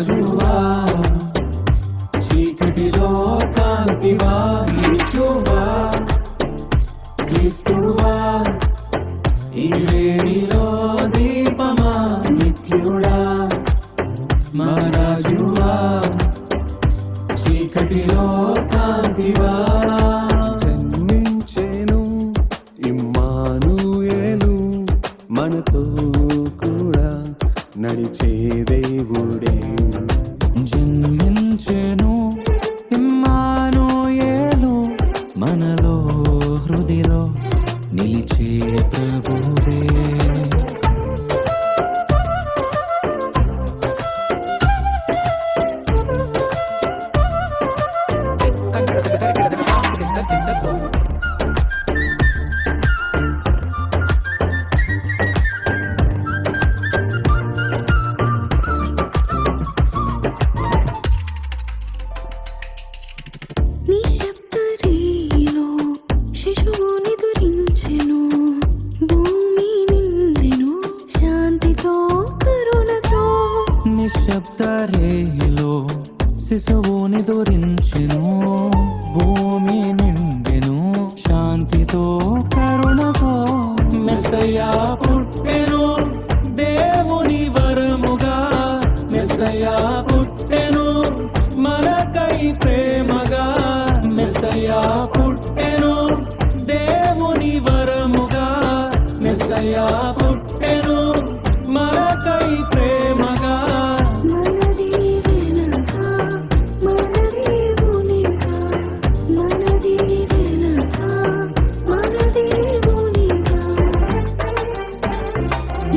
రాజువా చీకటిలో కాంతివా యేసువా క్రీస్తువా ఈ వేడిలో దీపమా నిత్యుడా మా రాజువా చీకటిలో కాంతివా జన్మించెను ఇమ్మానుయేలు మనతో కూడా నడిచే దేవుడే జన్మించెను ఇమ్మానుయేలు మనలో హృదిలో నిలిచే ప్రభువే నిశ్శబ్దరీలో శిశువుని దురించెను భూమి నిండెను శాంతితో కరుణతో నిశ్శబ్దరేలో శిశువుని దురించెను భూమి నిండెను శాంతితో కరుణతో మెస్సయ్యా పుట్టెను దేవుని వరముగా మెస్సయ్యా పుట్టెను మనకై ప్రేమగా మెస్సయ్యా పుట్టెను దేవుని వరముగా మెస్సయ్యా పుట్టెను మనకై ప్రేమగా మనది వెనక మనది ఉనిగా మనది వెనక మనది ఉనిగా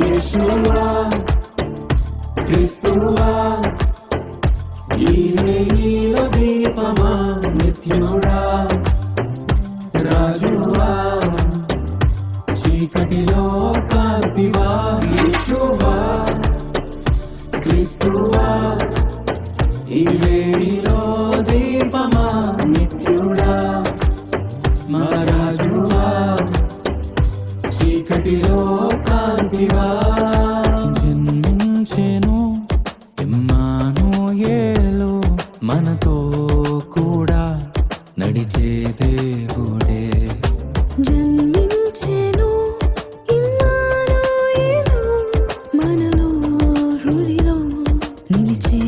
యేసువా క్రీస్తువా ఈ వేళలో దీపమా నిత్యుడా రాజువా చీకటిలో కాంతివా యేసువా క్రీస్తువా ఈ వేళలో దీపమా నిత్యుడా మా రాజువా చీకటిలో కాంతివా జన్మించెను ఇమ్మానుయేలు మనతో కూడా నడిచే దేవుడే జన్మించెను ఇమ్మానుయేలు మనలో హృదిలో నిలిచే